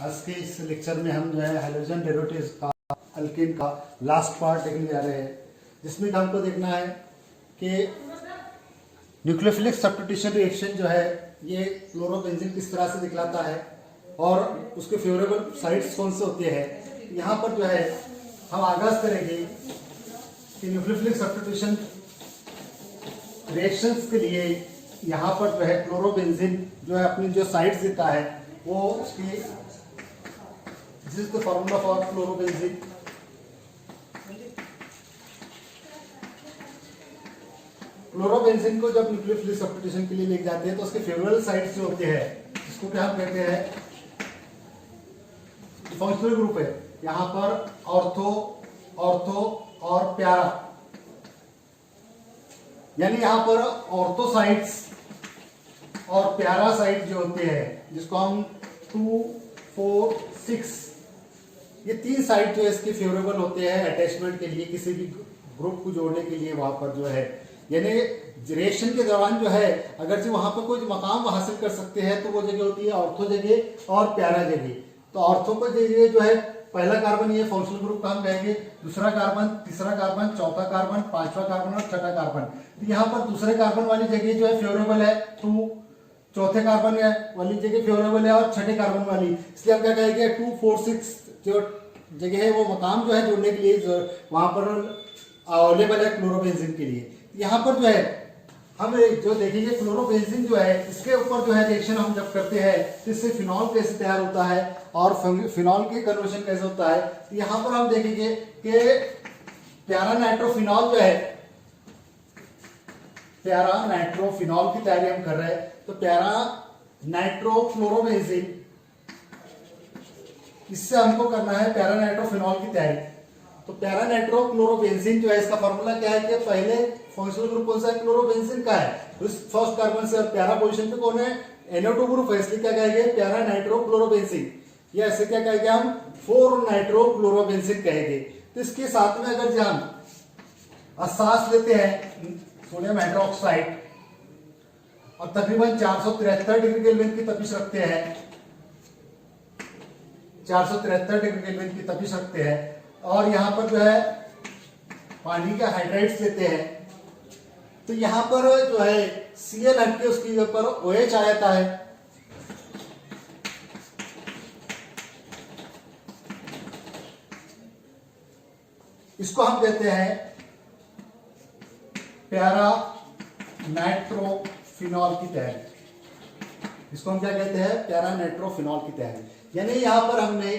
आज के इस लेक्चर में हम जो है हाइड्रोजन डेरिवेटिव्स का अल्केन का लास्ट पार्ट देखने जा रहे हैं, जिसमें हमको देखना है कि न्यूक्लियोफिलिक सब्स्टिट्यूशन रिएक्शन जो है ये क्लोरोबेंजीन किस तरह से दिखलाता है और उसके फेवरेबल साइड्स कौन से होते हैं। यहाँ पर जो है हम आगाज करेंगे कि न्यूक्लियोफिलिक सब्स्टिट्यूशन रिएक्शंस के लिए यहाँ पर जो है क्लोरोबेंजीन जो है अपनी जो साइड्स देता है वो उसकी this is the formula for chlorobenzene. Chlorobenzene को जब न्यूक्लियोफिलिक सब्स्टिट्यूशन के लिए लेके जाते हैं तो उसके फेवरेबल साइड्स जो होते हैं जिसको क्या हम कहते हैं फंक्शनल ग्रुप है। यहाँ पर ऑर्थो ऑर्थो और प्यारा, यानी यहाँ पर ऑर्थोसाइट्स और प्यारा साइट जो होते हैं जिसको हम 2, 4, 6 ये 3 साइट जो है इसके फेवरेबल होते हैं अटैचमेंट के लिए, किसी भी ग्रुप को जोड़ने के लिए। वहां पर जो है यानी रिएक्शन के दौरान जो है अगर जो वहां पर कोई मकाम हासिल कर सकते हैं तो वो जगह होती है ऑर्थो जगह और प्यारा जगह। तो ऑर्थो पर जगह जो है पहला कार्बन ये फंक्शनल ग्रुप का हम कहेंगे, दूसरा कार्बन, तीसरा कार्बन, चौथा कार्बन, पांचवा कार्बन और छठा कार्बन। तो यहाँ पर दूसरे कार्बन वाली जगह जो है फेवरेबल है 2, चौथे कार्बन वाली जगह फेवरेबल है और छठे कार्बन वाली, इसलिए हम क्या कहेंगे 2, 4, 6 जो जगह है वो मकाम जो है जोड़ने के लिए वहां पर अवेलेबल है क्लोरोबेंजीन के लिए। यहाँ पर जो है हम जो देखेंगे क्लोरोबेंजीन जो है इसके ऊपर जो है रिएक्शन हम जब करते हैं तो इससे फिनॉल कैसे तैयार होता है और फिनॉल के कन्वर्जन कैसे होता है। तो यहाँ पर हम देखेंगे कि प्यारा नाइट्रोफिनॉल जो है, प्यारा नाइट्रोफिनॉल की तैयारी हम कर रहे हैं। तो प्यारा नाइट्रोक्लोरोबेंजीन, इससे हमको करना है प्यारा नाइट्रोफिनॉल की तैयारी। तो प्यारा नाइट्रोक्लोरोबेंजीन जो है इसका फॉर्मूला क्या है कि पहले फंक्शनल ग्रुप कौन सा है, क्लोरोबेंजीन का है। तो इस फर्स्ट कार्बन से प्यारा पोजीशन पे कौन है, NO2 ग्रुप है, इसलिए क्या कहेंगे प्यारा नाइट्रोक्लोरोबेंजीन, या ऐसे क्या कहेंगे हम 4 नाइट्रोक्लोरोबेंजीन कहेंगे। तो इसके साथ में अगर हम सांस लेते हैं सोडियम हाइड्रोक्साइड और तकरीबन 473 डिग्री केल्विन की तपिश रखते हैं, 473 डिग्री केल्विन की तपिश रखते हैं और यहाँ पर जो है पानी का हाइड्राइड्स लेते हैं, तो यहाँ पर जो है Cl हट के उसके ऊपर OH आ जाता है। इसको हम कहते हैं प्यारा नाइट्रोफिनॉल की तैयारी। इसको हम क्या कहते हैं, प्यारा नाइट्रोफिनॉल की तैयारी। यानी यहां पर हमने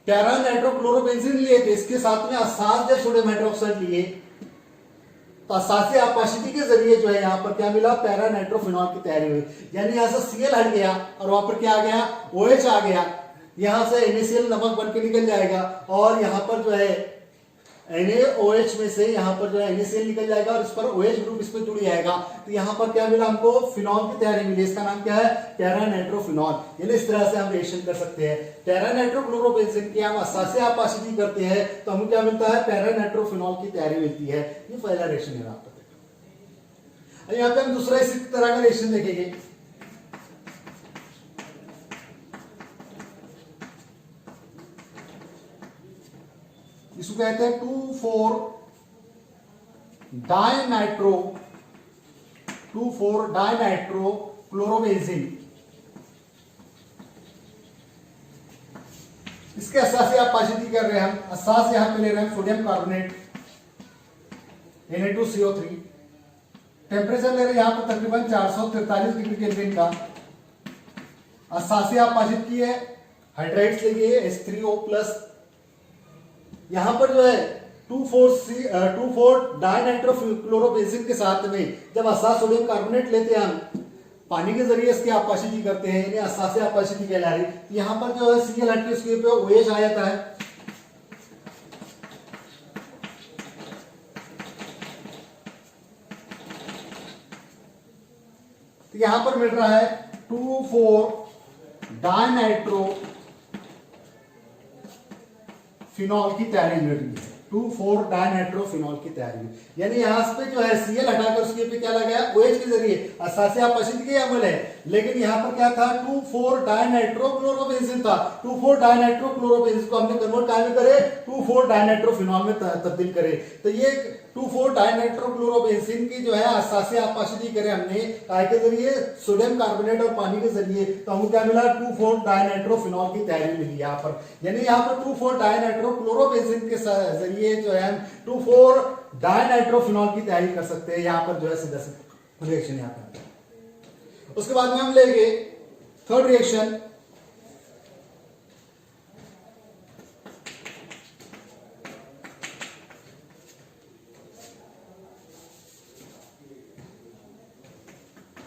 प्यारा नाइट्रोक्लोरोबेंजीन लिए थे, इसके साथ में असाध्य सोडियम हाइड्रोक्साइड लिए, तो असाध्य आपाशिकी के जरिए जो है यहाँ पर क्या मिला, प्यारा नाइट्रोफिनॉल की तैयारी हुई। यानी यहां से Cl हट गया और वहां पर क्या आ गया, OH आ गया। यहां से NaCl नमक बन के निकल जाएगा और यहाँ पर जो है NaOH में से यहाँ पर जो है NaCl निकल जाएगा और इस पर OH ग्रुप इस पर जुड़ जाएगा। तो यहाँ पर क्या मिला हमको, फिनॉल की तैयारी मिली। इसका नाम क्या है, प्यारा नाइट्रोफिनॉल। यानी इस तरह से हम रिएक्शन कर सकते हैं। प्यारा नाइट्रोक्लोरोबेंजीन की हम असाध्य आपाशिकी करते हैं तो हमें क्या मिलता है, प्यारा नाइट्रोफिनॉल की तैयारी मिलती है। ये पहला रिएक्शन है। यहाँ पर यहाँ पे हम दूसरा इसी तरह का रिएक्शन देखेंगे। इसको कहते हैं 2,4 डाइनाइट्रो क्लोरोबेंजीन। इसके असाध्य आपाशिकी कर रहे हैं हम। असाध्य यहां पे ले रहे हैं सोडियम कार्बोनेट Na2CO3। टेम्परेचर ले रहे हैं यहां पर तकरीबन 443 डिग्री केल्विन का। असाध्य आपाशिकी है, हाइड्राइड्स लेंगे H3O+। यहां पर जो है 2,4 डाइनाइट्रोक्लोरोबेंजीन के साथ में जब असाध्य सोडियम कार्बोनेट लेते हैं हम, पानी के जरिए इसकी आपाशिकी करते हैं, इन्हें असाध्य आपाशिकी कहला रही। यहाँ पर जो है Cl हट के उसके ऊपर OH आ जाता है। तो यहां पर मिल रहा है 2,4 डाइनाइट्रो फिनॉल की तैयारी मिल रही है। 2,4 डायनाइट्रोफिनॉल की तैयारी हुई। यानी यहाँ पे जो है Cl हटाकर उसके पे क्या लगाया, OH के जरिए असासे अपशिष्ट के अम्ल है, लेकिन यहाँ पर क्या था 2,4 डायनाइट्रोक्लोरोबेंजीन था। 2,4 डायनाइट्रोक्लोरोबेंजीन को हमने कन्वर्ट कहाँ में करे, 2,4 डायनाइट्रोफिनॉल में तब्दील करे। तो ये 2,4 डायनाइट्रोक्लोरोबेंजीन की जो है असासे अपशिष्ट करे हमने काय के जरिए, सोडियम कार्बोनेट और पानी के जरिए, तो हमको क्या मिला 2,4 डायनाइट्रोफिनॉल की तैयारी मिली यहाँ पर। यानी यहाँ पर 2,4 डायनाइट्रोक्लोरोबेंजीन के जरिए जो है 2,4 डायनाइट्रोफिनॉल की तैयारी कर सकते हैं। यहाँ पर जो है सीधा सीधा रिएक्शन यहाँ पर। उसके बाद में हम लेंगे third reaction,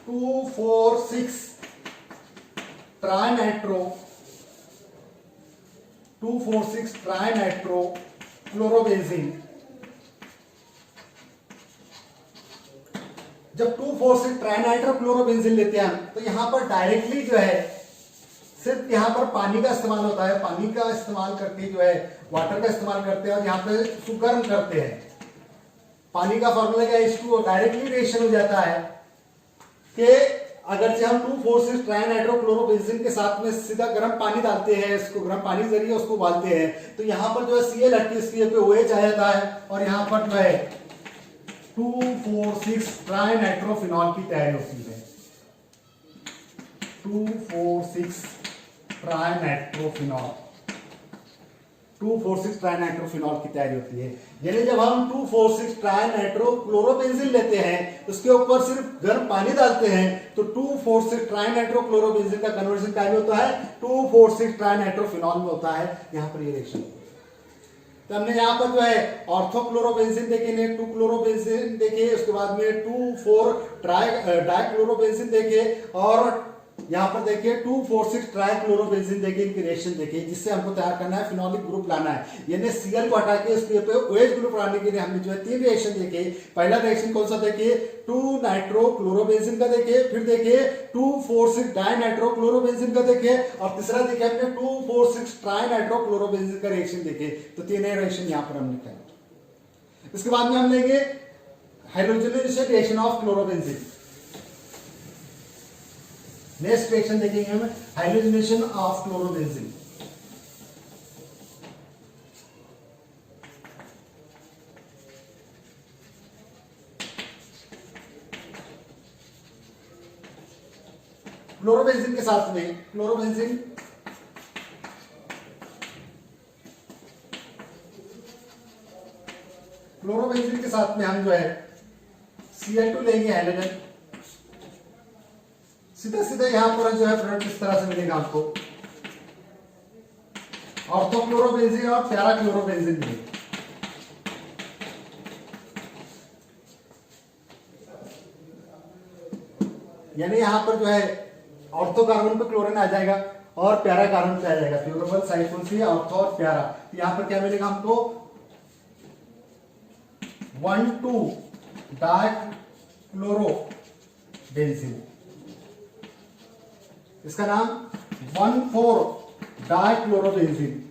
two four six trinitro 2,4,6 trinitro chlorobenzene. जब 2,4,6 ट्राइनाइट्रो क्लोरोबेंजीन लेते हैं हम, तो यहां पर डायरेक्टली जो है सिर्फ यहां पर पानी का इस्तेमाल होता है। पानी का इस्तेमाल करके जो है वाटर का इस्तेमाल करते हैं और यहां पे सुगर्म करते हैं। पानी का फॉर्मूला क्या है, H2O, डायरेक्टली रिएक्शन हो जाता है कि अगर से हम 2,4,6 ट्राइनाइट्रोक्लोरोबेंजीन के साथ में सीधा गर्म पानी डालते हैं, इसको गर्म पानी के जरिए उसको उबालते हैं, तो यहां पर जो है Cl हटके इसके पे OH आ जाता है और यहां पर जो है 2,4,6 ट्राइनाइट्रोफिनॉल की तैयारी होती है। 2,4,6 ट्राइनाइट्रोफिनॉल 2,4,6 ट्राइनाइट्रोफिनॉल की तैयारी होती है। यानी जब हम 2,4,6 ट्राइनाइट्रोक्लोरोबेंजीन लेते हैं, उसके ऊपर सिर्फ गर्म पानी डालते हैं, तो 2,4,6 ट्राइनाइट्रोक्लोरोबेंजीन का कन्वर्जन क्या में होता है, 2,4,6 ट्राइनाइट्रोफिनॉल में होता है। यहां पर ये रिएक्शन, तो हमने यहाँ पर जो है ऑर्थोक्लोरोबेंजीन देखे ने, 2 क्लोरोबेंजीन देखे, उसके बाद में 2,4 डाइक्लोरोबेंजीन देखे, और यहाँ पर देखिए 2,4,6 ट्राइक्लोरोबेंजीन देखे, इनकी रिएक्शन देखिए, जिससे हमको तैयार करना है फिनोलिक ग्रुप लाना है। यानी Cl को हटा के इसके पे OH ग्रुप लाने के लिए हमने जो है 3 रिएक्शन देखे। पहला रिएक्शन कौन सा देखिए, 2 नाइट्रोक्लोरोबेंजीन का देखे, फिर देखिए 2,4,6 डाइनाइट्रोक्लोरोबेंजीन का देखे, और तीसरा देखे हमने 2,4,6 ट्राइनाइट्रोक्लोरोबेंजीन का रिएक्शन देखे। तो 3 रिएक्शन यहाँ पर हमने किया। इसके बाद में हम लेंगे hydrogenation reaction of chlorobenzene. Next reaction देखेंगे हम हाइड्रोजनेशन ऑफ क्लोरोबेंजीन। क्लोरोबेंजीन के साथ में क्लोरोबेंजीन के साथ में हम जो है Cl2 लेंगे हाइड्रोजन। सीधा सीधा यहां पर जो है प्रोडक्ट इस तरह से मिलेगा आपको, ऑर्थोक्लोरोबेंजीन और पैराक्लोरोबेंजीन मिलेगा। यानी यहां पर जो है ऑर्थो कार्बन पे क्लोरीन आ जाएगा और प्यारा कार्बन पे आ जाएगा। फेवरेबल साइड कौन सी है, ऑर्थो और प्यारा। तो यहां पर क्या मिलेगा हमको, 1,2 डाइक्लोरोबेंजीन, इसका नाम 1,4 डाइक्लोरोबेंजीन।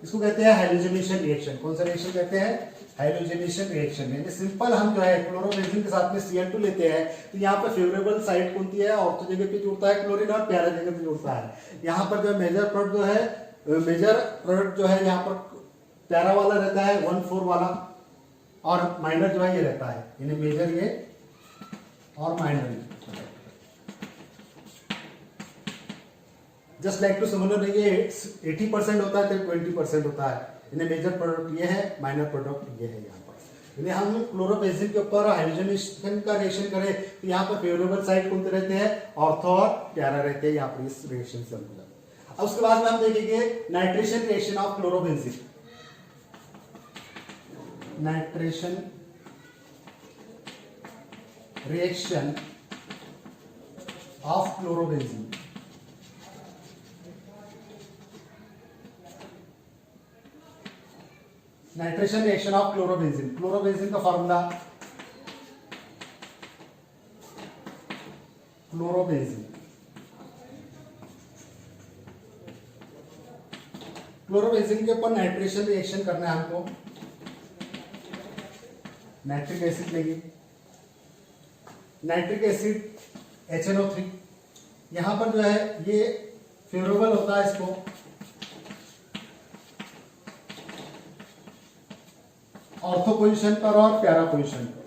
इसको कहते हैं हाइड्रोजनेशन रिएक्शन। कौन सा रिएक्शन कहते हैं, हाइड्रोजनेशन रिएक्शन। यानी सिंपल हम जो है क्लोरोबेंजीन के साथ में Cl2 लेते हैं, तो यहाँ पर फेवरेबल साइड कौन सी है, ऑर्थो जगह पे जुड़ता है क्लोरीन और प्यारा जगह पे जुड़ता है। यहाँ पर जो मेजर प्रोडक्ट जो है, मेजर प्रोडक्ट जो है यहाँ पर प्यारा वाला रहता है 1,4 वाला, और माइनर जो है ये रहता है, यानी मेजर ये और माइनर ये। जस्ट लाइक टू समझ ये 80% होता है तो 20% होता है। यानी मेजर प्रोडक्ट ये है, माइनर प्रोडक्ट ये है। यहाँ पर यानी हम क्लोरोबेंजीन के ऊपर हाइड्रोजनेशन का रिएक्शन करें तो यहाँ पर फेवरेबल साइड कौन से रहते हैं, ऑर्थो और प्यारा रहते हैं। यहाँ पर इस रिएक्शन से हम, अब उसके बाद में हम देखेंगे nitration reaction of chlorobenzene. Nitration reaction of chlorobenzene. Nitration reaction of chlorobenzene. Chlorobenzene का फॉर्मूला, क्लोरोबेंजीन क्लोरोबेंजीन के ऊपर नाइट्रेशन रिएक्शन करना है हमको। नाइट्रिक एसिड लेंगे, नाइट्रिक एसिड HNO3, यहां पर जो है ये फेवरेबल होता है इसको ऑर्थो पोजीशन पर और पैरा पोजीशन पर।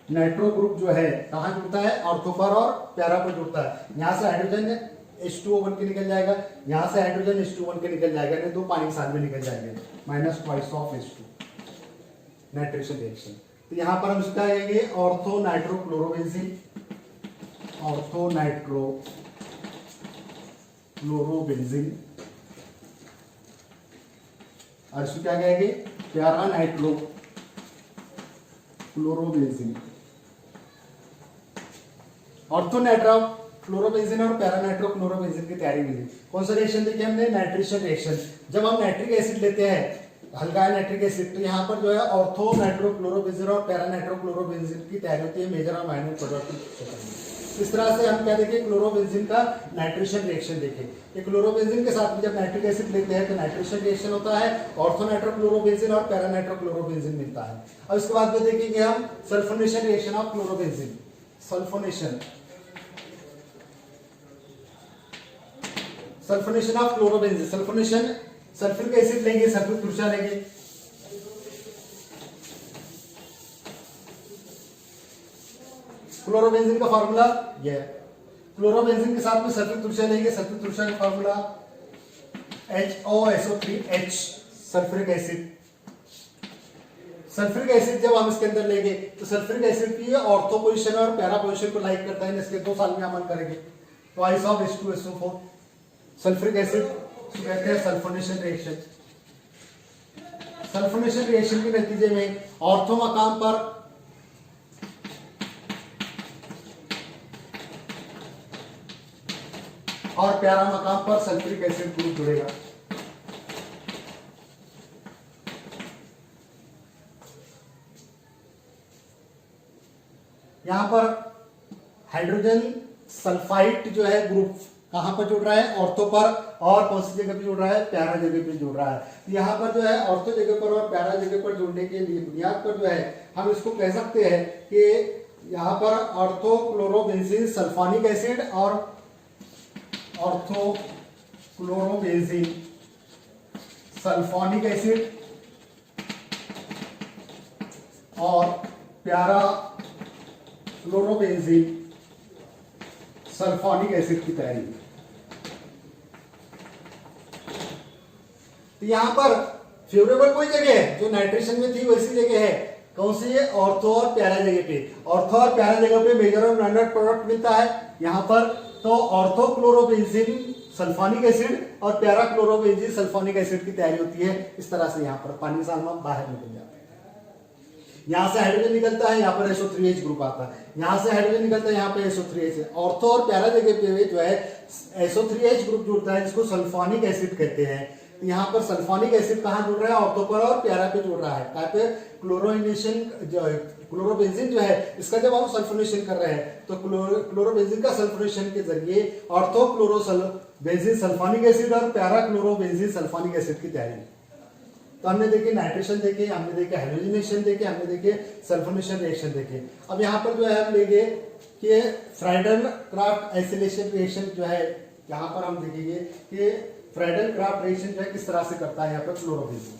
नाइट्रो ग्रुप जो है कहां जुड़ता है, ऑर्थो पर और पैरा पर जुड़ता है। यहां से हाइड्रोजन H2O बन के निकल जाएगा, यहां से हाइड्रोजन H2 बन के निकल जाएगा, यानी दो पानी के साथ में निकल जाएंगे, -2 ऑफ H2 नाइट्रेशन रिएक्शन। तो यहां पर हम इसका आएंगे ortho nitro chlorobenzene, ortho nitro chlorobenzene, और इसको क्या कहेंगे, प्यारा nitro chlorobenzene. Ortho nitro chlorobenzene और पैरा नाइट्रो क्लोरोबेंजीन की तैयारी मिली। कौन सा रिएक्शन देखिए हमने, नाइट्रेशन रिएक्शन। जब हम नाइट्रिक एसिड लेते हैं, हल्का नाइट्रिक एसिड, तो यहाँ पर जो है ऑर्थो नाइट्रो क्लोरोबेंजीन और पैरा नाइट्रो क्लोरोबेंजीन की तैयारी होती है मेजर और माइनर प्रोडक्ट। इस तरह से हम क्या देखें, क्लोरोबेंजीन का नाइट्रेशन रिएक्शन देखें। ये क्लोरोबेंजीन के साथ में जब नाइट्रिक एसिड लेते हैं तो नाइट्रेशन रिएक्शन होता है, ऑर्थो नाइट्रो क्लोरोबेंजीन और पैरा नाइट्रो क्लोरोबेंजीन मिलता है। अब इसके बाद में देखेंगे हम sulphonation reaction of chlorobenzene. Sulphonation of chlorobenzene, sulphonation, sulphuric acid लेंगे, सल्फ्यूरिक तुरशा लेंगे, क्लोरोबेंजीन का फार्मूला ये है। क्लोरोबेंजीन के साथ में सल्फ्यूरिक तुरशा लेंगे, सल्फ्यूरिक तुरशा का formula HOSO3H, sulphuric acid. Sulphuric acid जब हम इसके अंदर लेंगे तो सल्फ्यूरिक एसिड की ऑर्थो पोजीशन और पैरा पोजीशन को लाइक करता है, इसके 2 साल में अमल करेंगे। Twice of H2SO4 sulphuric acid कहते हैं सल्फोनेशन रिएक्शन। सल्फोनेशन रिएक्शन के नतीजे में ऑर्थो मकाम पर और प्यारा मकाम पर सल्फ्यूरिक एसिड ग्रुप जुड़ेगा। यहां पर हाइड्रोजन सल्फाइड जो है ग्रुप कहां पर जुड़ रहा है, ऑर्थो पर, और कौन सी जगह पे जुड़ रहा है, प्यारा जगह पे जुड़ रहा है। तो यहां पर जो है ऑर्थो जगह पर और प्यारा जगह पर जुड़ने के लिए बुनियाद पर जो है हम इसको कह सकते हैं कि यहां पर ऑर्थो क्लोरोबेंजीन सल्फोनिक एसिड और ऑर्थो क्लोरोबेंजीन सल्फोनिक एसिड और प्यारा क्लोरोबेंजीन सल्फोनिक एसिड की तैयारी। तो यहां पर फेवरेबल कोई जगह है जो नाइट्रेशन में थी वैसी जगह है, कौन सी है, ऑर्थो और प्यारा जगह पे। ऑर्थो और प्यारा जगह पे मेजर और माइनर प्रोडक्ट मिलता है यहां पर। तो ऑर्थो क्लोरोबेंजीन सल्फोनिक एसिड और प्यारा क्लोरोबेंजीन सल्फोनिक एसिड की तैयारी होती है। इस तरह से यहां पर पानी साल में बाहर निकल जाता है। यहां से हाइड्रोजन निकलता है, यहां पर SO3H ग्रुप आता है, यहां से हाइड्रोजन निकलता है, यहां पे SO3H है। ऑर्थो और प्यारा जगह पे जो है SO3H ग्रुप जुड़ता है जिसको सल्फोनिक एसिड कहते हैं। तो यहाँ पर सल्फोनिक एसिड कहां जुड़ रहा है, ऑर्थो पर और प्यारा पे जुड़ रहा है। कहां पे, क्लोरोनेशन जो है, क्लोरोबेंजीन जो है इसका जब हम सल्फोनेशन कर रहे हैं तो क्लोरोबेंजीन का सल्फोनेशन के जरिए ऑर्थो क्लोरोबेंजीन सल्फोनिक एसिड और प्यारा क्लोरोबेंजीन सल्फोनिक एसिड की तैयारी। तो हमने देखे नाइट्रेशन देखे, हमने देखे हाइड्रोजनेशन देखे, हमने देखे सल्फोनेशन रिएक्शन देखे। अब यहाँ पर जो है हम लेंगे कि फ्राइडल क्राफ्ट आइसोलेशन रिएक्शन जो है, यहाँ पर हम देखेंगे कि फ्राइडल क्राफ्ट रिएक्शन जो है किस तरह से करता है यहाँ पर chlorobenzene.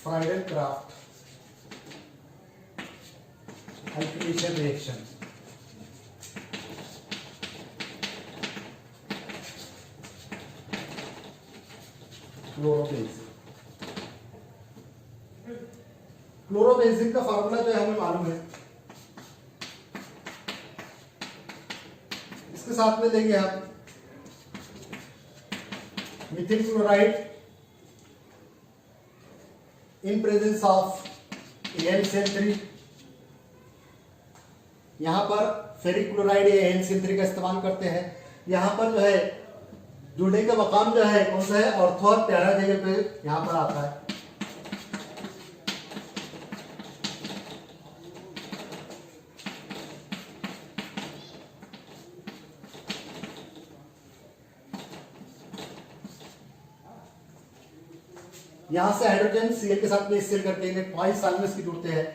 Friedl craft isolation reaction. Chlorobenzene का फार्मूला जो है हमें मालूम है, इसके साथ में लेंगे आप Mithil chloride in presence of AlCl3 यहाँ पर फेरिक क्लोराइड या NCl3 का इस्तेमाल करते हैं। यहाँ पर जो है जुड़ने का मकाम जो है कौन सा है, ऑर्थो और पैरा जगह पे यहाँ पर आता है। यहां से हाइड्रोजन Cl के साथ में HCl करके इन्हें ट्वाइस साल में इसकी जुड़ते हैं।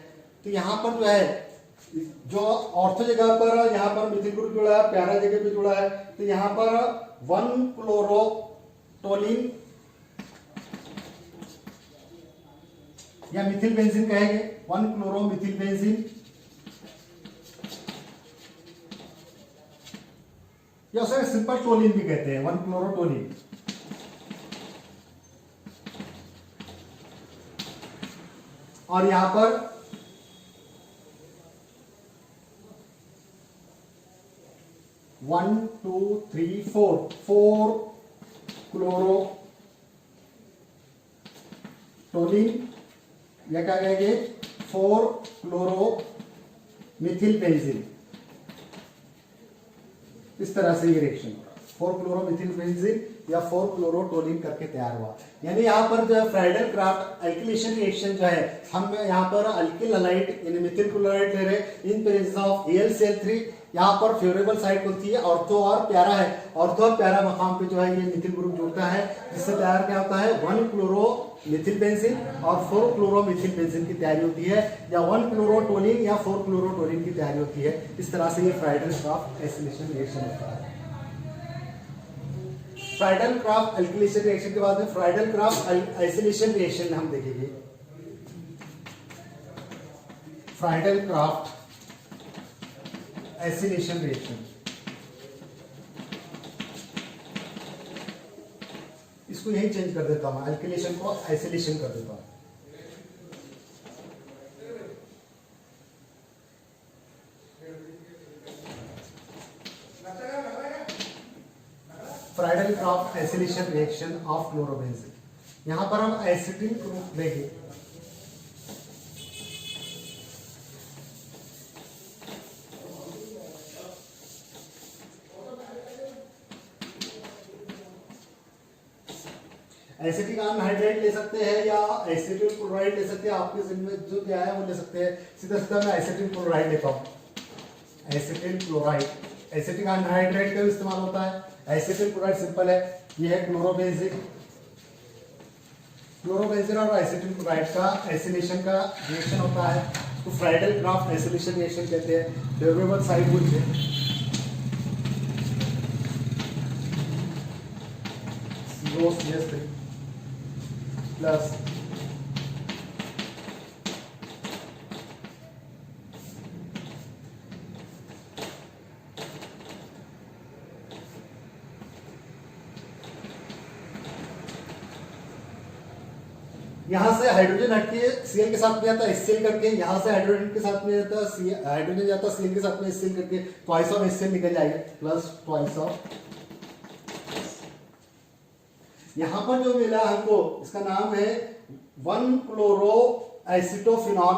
तो यहाँ पर जो है जो ऑर्थो जगह पर यहाँ पर मिथिल ग्रुप जुड़ा है, प्यारा जगह पे जुड़ा है, तो यहाँ पर 1 क्लोरोटोलिन या मिथिल बेंजीन कहेंगे, 1 क्लोरो मिथिल बेंजीन, या उसे सिंपल टोलिन भी कहते हैं, 1 क्लोरोटोलिन। और यहां पर 1 2 3 4 क्लोरोटोलिन या क्या कहेंगे 4 क्लोरो मिथिल बेंजीन। इस तरह से ये रिएक्शन 4 क्लोरो मिथिल बेंजीन या 4 क्लोरोटोलिन करके तैयार हुआ। यानी यहाँ पर जो है फ्राइडल क्राफ्ट एल्किलेशन रिएक्शन जो है, हम यहाँ पर अल्किल हलाइड यानी मिथिल क्लोराइड ले रहे इन प्रेजेंस ऑफ AlCl3। यहाँ पर फेवरेबल साइट होती है ऑर्थो और प्यारा है। ऑर्थो और प्यारा मकाम पे जो है ये मिथिल ग्रुप जुड़ता है, जिससे तैयार क्या होता है 1 क्लोरो मिथिल बेंजीन और 4 क्लोरो मिथिल बेंजीन की तैयारी होती है, या 1 क्लोरोटोलिन या 4 क्लोरोटोलिन की तैयारी होती है। इस तरह से ये फ्राइडल क्राफ्ट एल्किलेशन रिएक्शन होता है। फ्राइडल क्राफ्ट एल्किलेशन रिएक्शन के बाद में फ्राइडल क्राफ्ट आइसोलेशन रिएक्शन हम देखेंगे। फ्राइडल क्राफ्ट आइसोलेशन रिएक्शन, इसको यही चेंज कर देता हूं, एल्किलेशन को आइसोलेशन कर देता हूं। Friedl craft isolation reaction of chlorobenzene. यहां पर हम एसिटिल ग्रुप लेंगे, एसिटिक अनहाइड्राइड ले सकते हैं या एसिटिल क्लोराइड ले सकते हैं, आपके जिम्मे जो भी आया वो ले सकते हैं। सीधा सीधा मैं एसिटिल क्लोराइड लेता हूं। एसिटिल क्लोराइड एसिटिक अनहाइड्राइड का भी इस्तेमाल होता है। एसिटिल क्लोराइड सिंपल है, ये है क्लोरोबेंजीन। क्लोरोबेंजीन और एसिटिल क्लोराइड का एसिलेशन का रिएक्शन होता है, तो फ्राइडल क्राफ्ट एसिलेशन रिएक्शन कहते हैं। फेवरेबल साइड व्हिच है COCH3 प्लस यहां से हाइड्रोजन हटके Cl के साथ में आता है HCl करके, यहां से हाइड्रोजन के साथ में आता है हाइड्रोजन जाता है Cl के साथ में HCl करके, ट्वाइस ऑफ HCl निकल जाएगा प्लस ट्वाइस ऑफ। यहां पर जो मिला हमको इसका नाम है 1 क्लोरो एसिटोफिनॉल,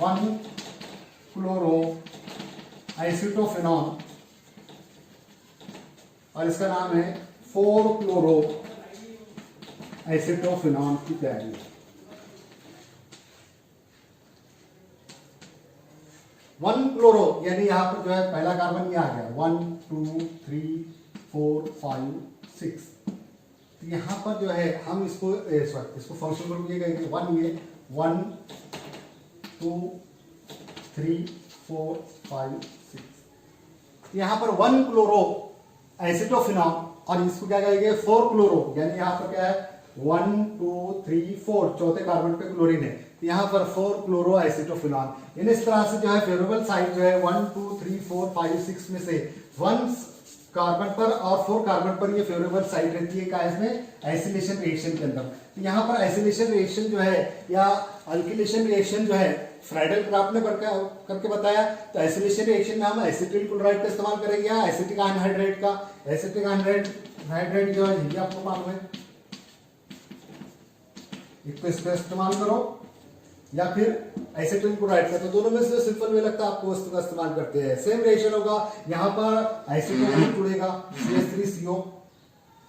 1 क्लोरो एसिटोफिनॉल, और इसका नाम है 4 क्लोरो एसिटोफिनॉल की तैयारी। 1 क्लोरो यानी यहां पर जो है पहला कार्बन ये आ गया 1 2 3 4 5 6। तो यहां पर जो है हम इसको इसको फंक्शनल ग्रुप ये कहेंगे 1 ये 1 2 3 4 5 6। यहां पर 1 क्लोरो एसिटोफिनॉल और इसको क्या कहेंगे 4 क्लोरो, यानी यहां पर क्या है 1 2 3 4 चौथे कार्बन पे क्लोरीन है, तो यहां पर 4 क्लोरो एसिटोफिनॉल। यानी इस तरह से जो है फेवरेबल साइड जो है 1 2 3 4 5 6 में से 1 कार्बन पर और 4 कार्बन पर ये फेवरेबल साइड रहती है, इसमें आइसोलेशन रिएक्शन के अंदर। तो यहाँ पर आइसोलेशन रिएक्शन जो है या अल्किलेशन रिएक्शन जो है फ्राइडल क्राफ्ट ने करके बताया, तो आइसोलेशन रिएक्शन में हम एसिटिल क्लोराइड का इस्तेमाल करेंगे या एसिटिक अनहाइड्राइड का। एसिटिक अनहाइड्राइड जो है ये आपको मालूम है, एक तो इसका इस्तेमाल करो या फिर एसीटिल क्लोराइड का, तो दोनों में से सिंपल में लगता है आपको वस्तु का इस्तेमाल करते हैं। सेम रिएक्शन होगा, यहाँ पर एसीटोन जुड़ेगा CH3CO,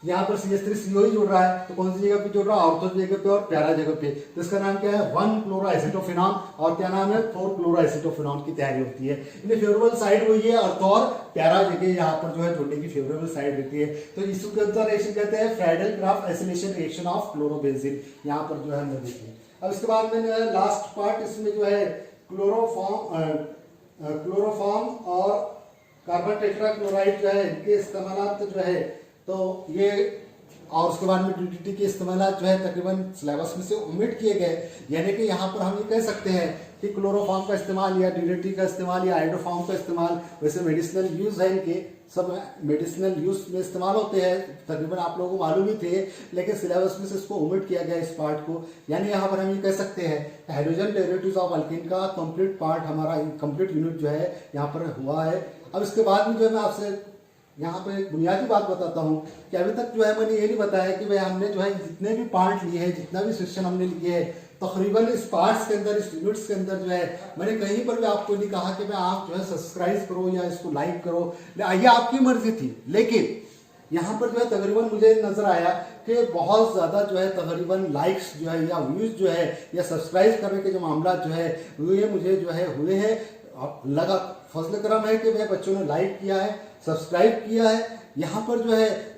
यहाँ पर CH3CO ही जुड़ रहा है, तो कौन सी जगह पे जुड़ रहा है, ऑर्थो जगह पे और प्यारा जगह पे, तो इसका नाम क्या है 1-क्लोरोएसिटोफिनॉन, और क्या नाम है 4-क्लोरोएसिटोफिनॉन की तैयारी होती है। इनमें फेवरेबल साइड वही है, अर्थ और प्यारा जगह यहाँ पर जो है जुड़ने की फेवरेबल साइड रहती है। तो इसके अंदर रिएक्शन कहते हैं Friedel Crafts acylation reaction of chlorobenzene, यहाँ पर जो है हमने देखी। अब इसके बाद में जो है लास्ट पार्ट, इसमें जो है क्लोरोफॉर्म और कार्बन टेट्राक्लोराइड जो है इनके इस्तेमाल जो है, तो ये और उसके बाद में DDT के इस्तेमाल जो है तकरीबन सिलेबस में से ओमिट किए गए। यानी कि यहाँ पर हम ये कह सकते हैं कि क्लोरोफॉर्म का इस्तेमाल या DDT का इस्तेमाल या हाइड्रोफॉर्म का इस्तेमाल, वैसे मेडिसिनल यूज है, इनके सब मेडिसिनल यूज में इस्तेमाल होते हैं, तकरीबन आप लोगों को मालूम ही थे, लेकिन सिलेबस में से इसको ओमिट किया गया इस पार्ट को। यानी यहाँ पर हम ये कह सकते हैं हाइड्रोजन डेरिवेटिव्स ऑफ अल्कीन का कंप्लीट पार्ट, हमारा कंप्लीट यूनिट जो है यहाँ पर हुआ है। अब इसके बाद में जो है मैं आपसे यहाँ पे एक बुनियादी बात बताता हूँ कि अभी तक जो है मैंने ये नहीं बताया कि भाई हमने जो है जितने भी पार्ट लिए हैं, जितना भी सेक्शन हमने लिए है, तकरीबन इस पार्ट्स के अंदर, इस यूनिट्स के अंदर जो है मैंने कहीं पर भी आपको नहीं कहा कि भाई आप जो है सब्सक्राइब करो या इसको लाइक करो, ये आपकी मर्जी थी। लेकिन यहाँ पर जो है तकरीबन मुझे नजर आया कि बहुत ज्यादा जो है तकरीबन लाइक्स जो है या व्यूज जो है या सब्सक्राइब करने के जो मामला जो है ये मुझे जो है हुए हैं, लगा फजल करम है कि भाई बच्चों ने लाइक किया है, सब्सक्राइब किया है। यहाँ पर जो है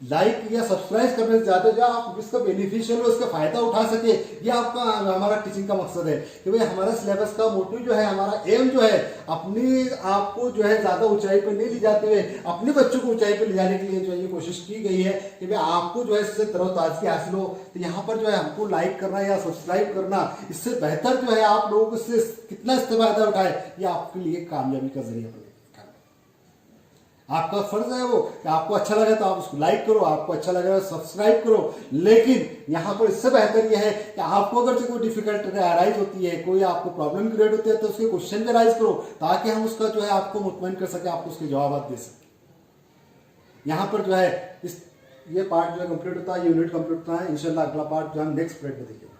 लाइक या सब्सक्राइब करने से ज्यादा जो आप इसका बेनिफिशियल हो, इसका फायदा उठा सके, ये आपका हमारा टीचिंग का मकसद है कि भाई हमारा सिलेबस का मोटिव जो है, हमारा एम जो है, अपनी आपको जो है ज्यादा ऊंचाई पर नहीं ले जाते हुए अपने बच्चों को ऊंचाई पर ले जाने के लिए जो ये कोशिश की गई है कि भाई आपको जो है इससे तरोताजगी हासिल हो। तो यहाँ पर जो है हमको लाइक करना या सब्सक्राइब करना, इससे बेहतर जो है आप लोगों को इससे कितना इस्तेमाल उठाए, ये आपके लिए कामयाबी का जरिया बने। आपका फर्ज है वो कि आपको अच्छा लगे तो आप उसको लाइक करो, आपको अच्छा लगे तो सब्सक्राइब करो। लेकिन यहाँ पर इससे बेहतर यह है कि आपको अगर कोई डिफिकल्ट अराइज होती है, कोई आपको प्रॉब्लम क्रिएट होती है, तो उसके क्वेश्चन भी अराइज करो ताकि हम उसका जो है आपको मुतमईन कर सके, आपको उसके जवाब दे सके। यहाँ पर जो है ये पार्ट जो है कंप्लीट होता है, यूनिट कंप्लीट होता है। इंशाल्लाह अगला पार्ट जो हम नेक्स्ट पीरियड में देखेंगे।